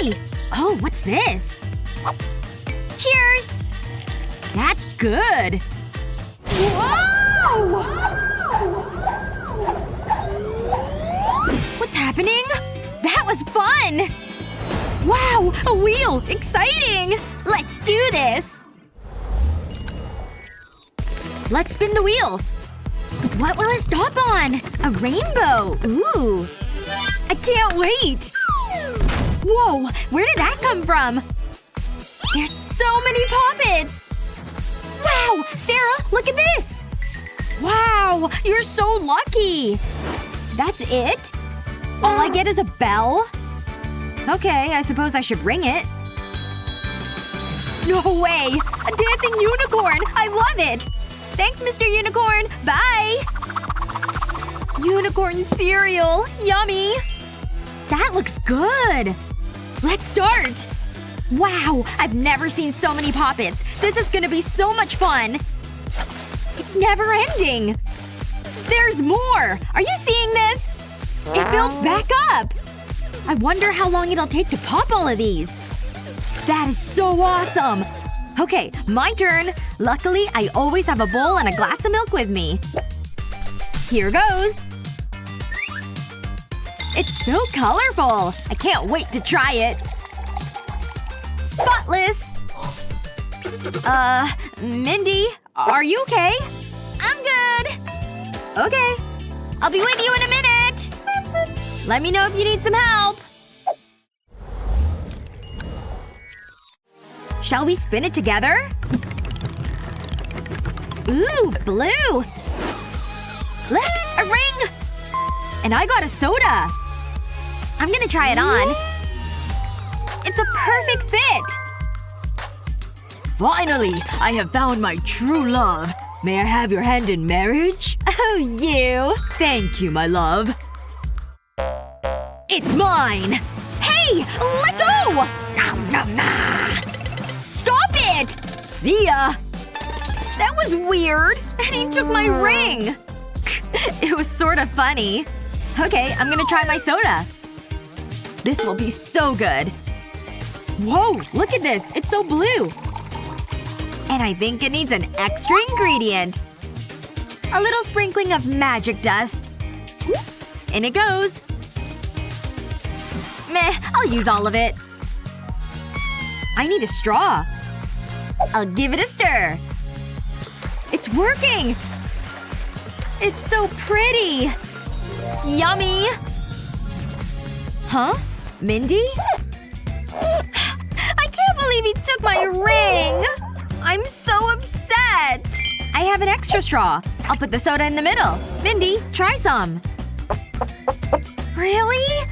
Hi! Oh, what's this? Cheers! That's good! Whoa! What's happening? That was fun! Wow! A wheel! Exciting! Let's do this! Let's spin the wheel! What will it stop on? A rainbow! Ooh! I can't wait! Whoa! Where did that come from? There's so many poppets! Wow! Sarah, look at this! Wow! You're so lucky! That's it? All I get is a bell? Okay, I suppose I should ring it. No way! A dancing unicorn! I love it! Thanks, Mr. Unicorn! Bye! Unicorn cereal! Yummy! That looks good! Let's start! Wow! I've never seen so many poppets! This is gonna be so much fun! It's never ending! There's more! Are you seeing this? It builds back up! I wonder how long it'll take to pop all of these. That is so awesome! Okay, my turn. Luckily, I always have a bowl and a glass of milk with me. Here goes. It's so colorful! I can't wait to try it. Spotless! Mindy? Are you okay? I'm good! Okay. I'll be with you in a minute! Let me know if you need some help. Shall we spin it together? Ooh, blue! Look! A ring! And I got a soda! I'm gonna try it on. It's a perfect fit! Finally! I have found my true love. May I have your hand in marriage? Oh, you! Thank you, my love. It's mine! Hey! Let go! Nom, nom, nom. Stop it! See ya! That was weird. And he took my ring. It was sort of funny. Okay, I'm gonna try my soda. This will be so good. Whoa! Look at this! It's so blue! And I think it needs an extra ingredient. A little sprinkling of magic dust. In it goes. Meh, I'll use all of it. I need a straw. I'll give it a stir. It's working! It's so pretty! Yummy! Huh? Mindy? I can't believe he took my ring! I'm so upset! I have an extra straw. I'll put the soda in the middle. Mindy, try some. Really?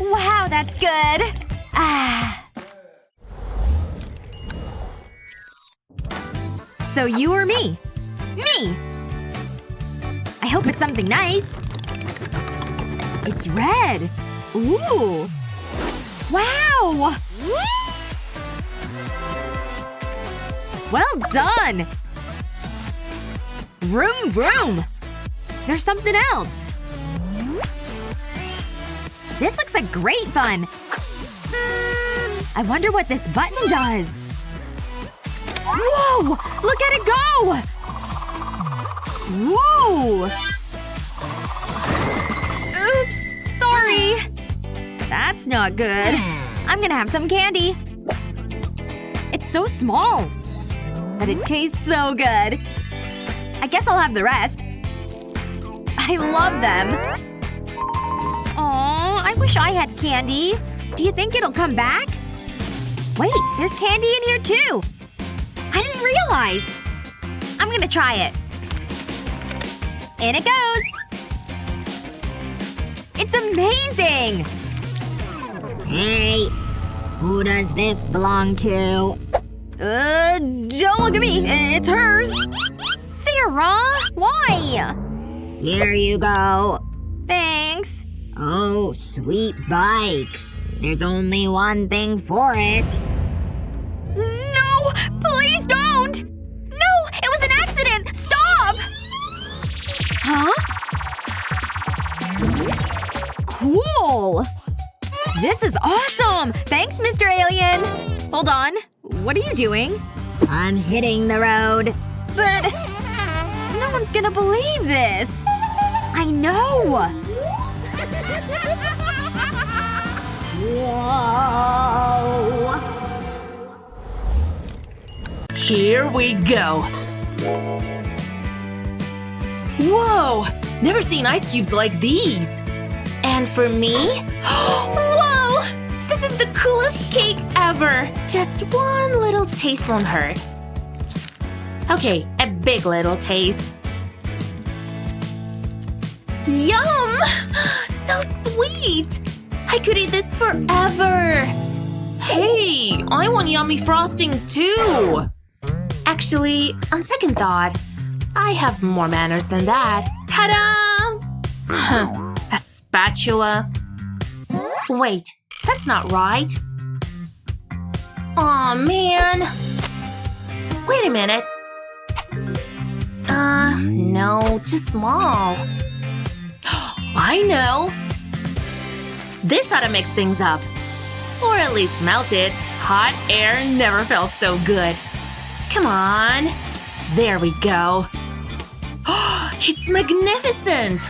Wow, that's good. Ah. So you or me? Me! I hope it's something nice. It's red. Ooh. Wow! Well done! Vroom vroom! There's something else. This looks like great fun! I wonder what this button does. Whoa! Look at it go! Whoa! Oops! Sorry! That's not good. I'm gonna have some candy. It's so small. But it tastes so good. I guess I'll have the rest. I love them. Aw, I wish I had candy. Do you think it'll come back? Wait, there's candy in here too! I didn't realize! I'm gonna try it. In it goes! It's amazing! Hey, who does this belong to? Don't look at me. It's hers. Sarah! Why? Here you go. Thanks. Oh, sweet bike. There's only one thing for it. No! Please don't! No! It was an accident! Stop! Huh? Cool! This is awesome! Thanks, Mr. Alien! Hold on. What are you doing? I'm hitting the road. But… no one's gonna believe this! I know! Whoa! Here we go. Whoa! Never seen ice cubes like these. And for me… whoa! This is the coolest cake ever! Just one little taste won't hurt. Okay, a big little taste. Yum! So sweet! I could eat this forever! Hey, I want yummy frosting too! Actually, on second thought, I have more manners than that. Ta-da! A spatula. Wait, that's not right. Aw, man. Wait a minute. No, too small. I know! This ought to mix things up. Or at least melt it. Hot air never felt so good. Come on. There we go. It's magnificent!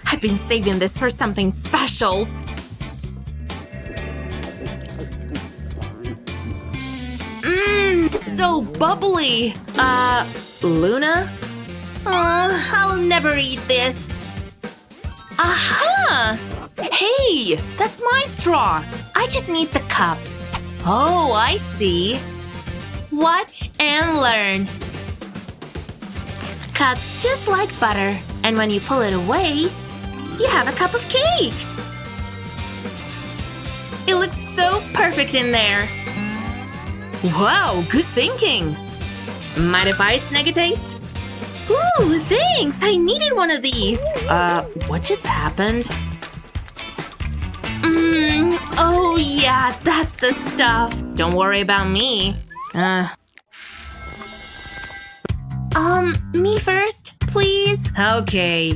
I've been saving this for something special. So bubbly. Luna? I'll never eat this. Aha! Hey, that's my straw. I just need the cup. Oh, I see. Watch and learn. Cuts just like butter, and when you pull it away, you have a cup of cake. It looks so perfect in there. Wow, good thinking. Mind if I snag a taste? Ooh, thanks! I needed one of these! What just happened? Oh yeah, that's the stuff! Don't worry about me. Me first, please? Okay.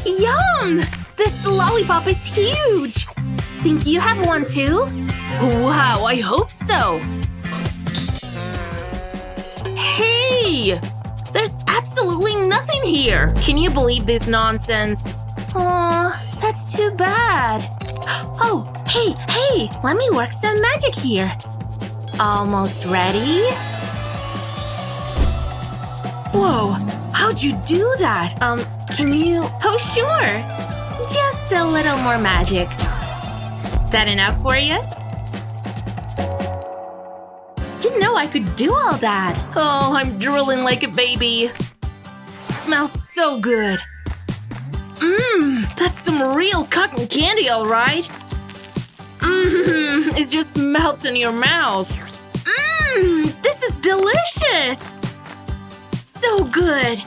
Yum! This lollipop is huge! Think you have one too? Wow, I hope so! Hey! There's absolutely nothing here! Can you believe this nonsense? Aw, that's too bad. Oh, hey! Let me work some magic here. Almost ready? Whoa, how'd you do that? Can you… Oh, sure! Just a little more magic. That enough for you? Didn't know I could do all that. Oh, I'm drooling like a baby. Smells so good. That's some real cotton candy, all right. It just melts in your mouth. This is delicious. So good.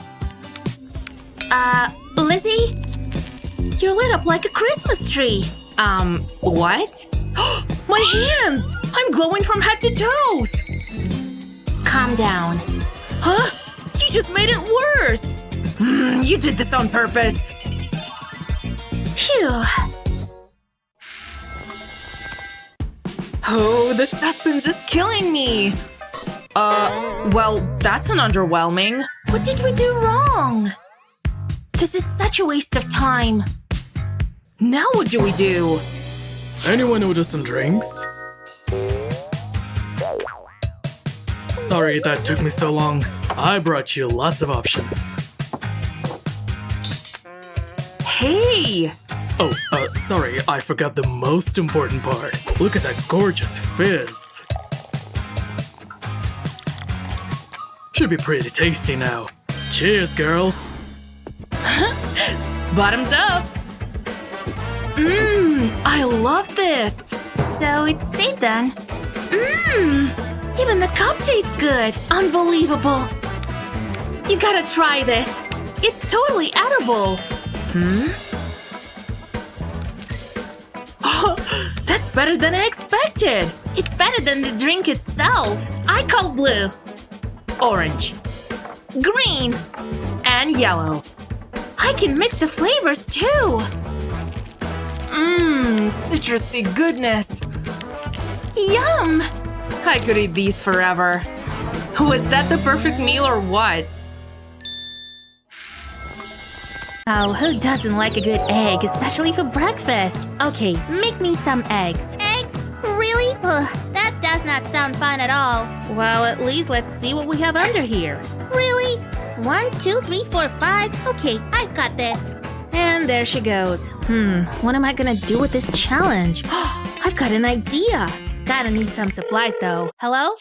Lizzie? You're lit up like a Christmas tree. What? My hands! I'm glowing from head to toes! Calm down. Huh? You just made it worse! You did this on purpose. Phew. Oh, the suspense is killing me! Well, that's an underwhelming. What did we do wrong? This is such a waste of time. Now what do we do? Anyone order some drinks? Sorry that took me so long. I brought you lots of options. Hey! Oh, sorry, I forgot the most important part. Look at that gorgeous fizz. Should be pretty tasty now. Cheers, girls! Bottoms up! I love this! So it's safe then. Even the cup tastes good! Unbelievable! You gotta try this! It's totally edible! Oh, that's better than I expected! It's better than the drink itself! I call blue, orange, green, and yellow. I can mix the flavors too! citrusy goodness. Yum! I could eat these forever. Was that the perfect meal or what? Oh, who doesn't like a good egg, especially for breakfast? Okay, make me some eggs. Eggs? Really? Ugh, that does not sound fun at all. Well, at least let's see what we have under here. Really? 1, 2, 3, 4, 5. Okay, I've got this. And there she goes. What am I gonna do with this challenge? I've got an idea. Gotta need some supplies though. Hello?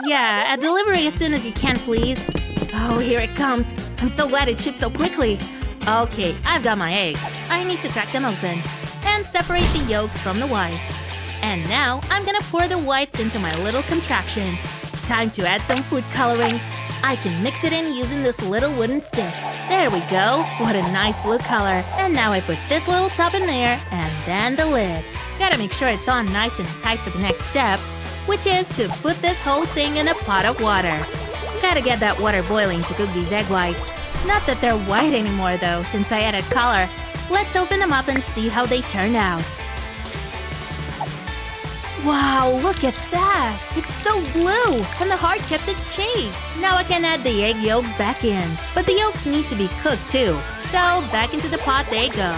Yeah, a delivery as soon as you can, please. Oh, here it comes. I'm so glad it shipped so quickly. Okay, I've got my eggs. I need to crack them open and separate the yolks from the whites. And now I'm gonna pour the whites into my little contraption. Time to add some food coloring. I can mix it in using this little wooden stick. There we go. What a nice blue color. And now I put this little top in there and then the lid. Gotta make sure it's on nice and tight for the next step, which is to put this whole thing in a pot of water. Gotta get that water boiling to cook these egg whites. Not that they're white anymore though, since I added color. Let's open them up and see how they turn out. Wow, look at that! It's so blue! And the heart kept its shape! Now I can add the egg yolks back in. But the yolks need to be cooked too. So back into the pot they go.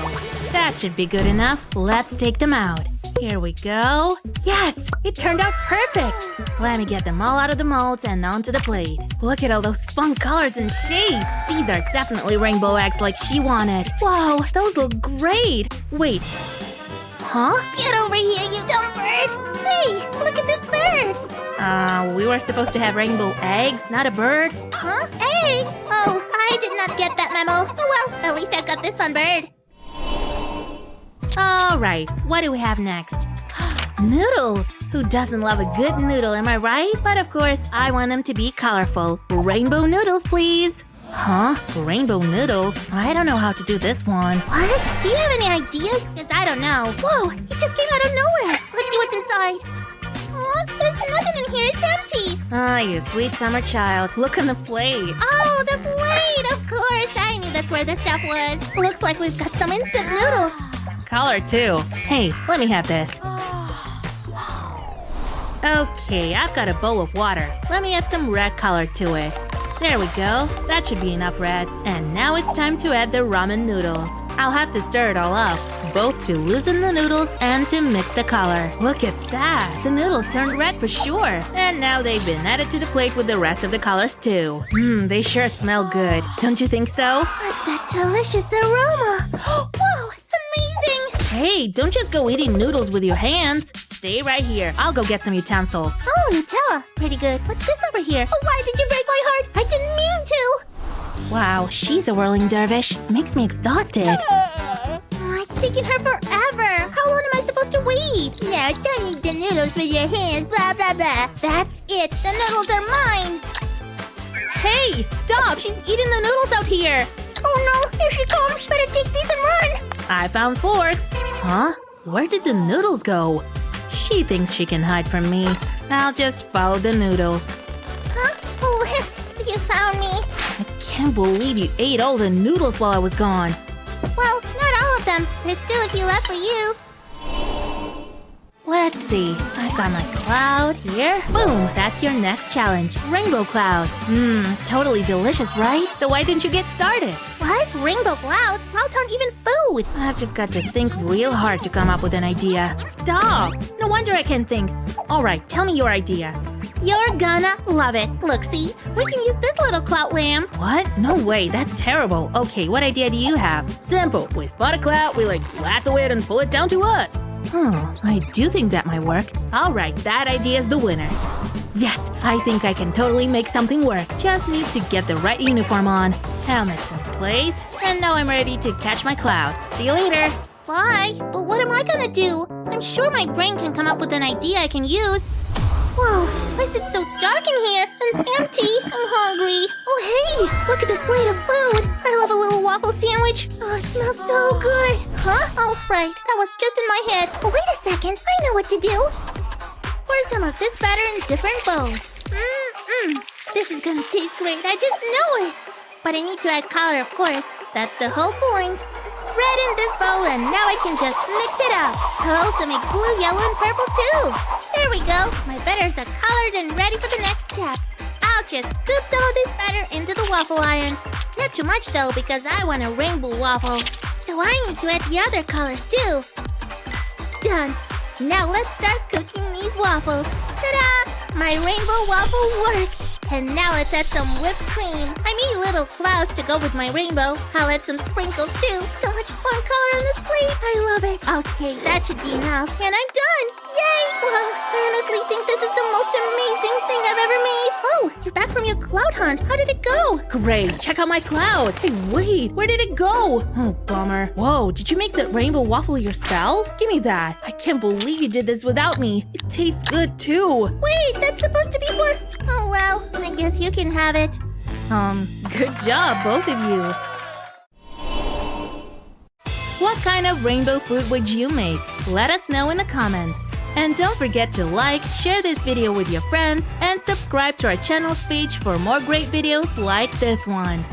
That should be good enough. Let's take them out. Here we go. Yes! It turned out perfect! Let me get them all out of the molds and onto the plate. Look at all those fun colors and shapes! These are definitely rainbow eggs like she wanted. Wow, those look great! Wait. Huh? Get over here, you dumb bird! Hey, look at this bird! We were supposed to have rainbow eggs, not a bird. Huh? Eggs? Oh, I did not get that memo. Oh well, at least I got this fun bird. Alright, what do we have next? Noodles! Who doesn't love a good noodle, am I right? But of course, I want them to be colorful. Rainbow noodles, please! Huh? Rainbow noodles? I don't know how to do this one. What? Do you have any ideas? Because I don't know. Whoa, it just came out of nowhere. Let's see what's inside. There's nothing in here. It's empty. Ah, you sweet summer child. Look on the plate. Oh, the plate! Of course. I knew that's where the stuff was. Looks like we've got some instant noodles. Color too. Hey, let me have this. Okay, I've got a bowl of water. Let me add some red color to it. There we go. That should be enough red. And now it's time to add the ramen noodles. I'll have to stir it all up, both to loosen the noodles and to mix the color. Look at that! The noodles turned red for sure. And now they've been added to the plate with the rest of the colors too. They sure smell good. Don't you think so? What's that delicious aroma? Wow, amazing! Hey, don't just go eating noodles with your hands. Stay right here. I'll go get some utensils. Oh, Nutella. Pretty good. What's this over here? Oh, why did you break my heart? I didn't mean to! Wow, she's a whirling dervish. Makes me exhausted. It's taking her forever. How long am I supposed to wait? No, don't eat the noodles with your hands, blah, blah, blah. That's it. The noodles are mine. Hey, stop. She's eating the noodles out here. Oh no, here she comes. Better take these and run. I found forks. Huh? Where did the noodles go? She thinks she can hide from me. I'll just follow the noodles. Huh? Oh, you found me. I can't believe you ate all the noodles while I was gone. Well, not all of them. There's still a few left for you. Let's see. I've got my cloud here. Boom! That's your next challenge. Rainbow clouds. Totally delicious, right? So why didn't you get started? What? Rainbow clouds? Clouds aren't even food. I've just got to think real hard to come up with an idea. Stop! No wonder I can think. Alright, tell me your idea. You're gonna love it. Look, see? We can use this little clout lamp. What? No way, that's terrible. Okay, what idea do you have? Simple. We spot a cloud, we lasso it and pull it down to us. I do think that might work. Alright, that idea is the winner. Yes, I think I can totally make something work. Just need to get the right uniform on. Helmet's in place. And now I'm ready to catch my cloud. See you later. Bye. But what am I gonna do? I'm sure my brain can come up with an idea I can use. Whoa, why is it so dark in here and empty? I'm hungry. Oh, hey, look at this plate of food. I love a little waffle sandwich. Oh, it smells so good. Huh? Oh, right, that was just in my head. Oh, wait a second, I know what to do. Pour some of this batter in different bowls. This is gonna taste great, I just know it. But I need to add color, of course. That's the whole point. red in this bowl, and now I can just mix it up. I'll also make blue, yellow, and purple too. There we go. My batters are colored and ready for the next step. I'll just scoop some of this batter into the waffle iron. Not too much though, because I want a rainbow waffle. So I need to add the other colors too. Done. Now let's start cooking these waffles. Ta-da! My rainbow waffle worked. And now let's add some whipped cream. I need little clouds to go with my rainbow. I'll add some sprinkles too. So much fun color on this plate. I love it. Okay, that should be enough. And I'm done. Yay! Wow, I honestly think this is the most amazing thing I've ever made. Oh, you're back from your cloud hunt. How did it go? Great, check out my cloud. Hey, wait, where did it go? Oh, bummer. Whoa, did you make that rainbow waffle yourself? Give me that. I can't believe you did this without me. It tastes good too. Wait, that's supposed to be for... Oh, well, I guess you can have it. Good job, both of you. What kind of rainbow food would you make? Let us know in the comments. And don't forget to like, share this video with your friends, and subscribe to our channel's page for more great videos like this one.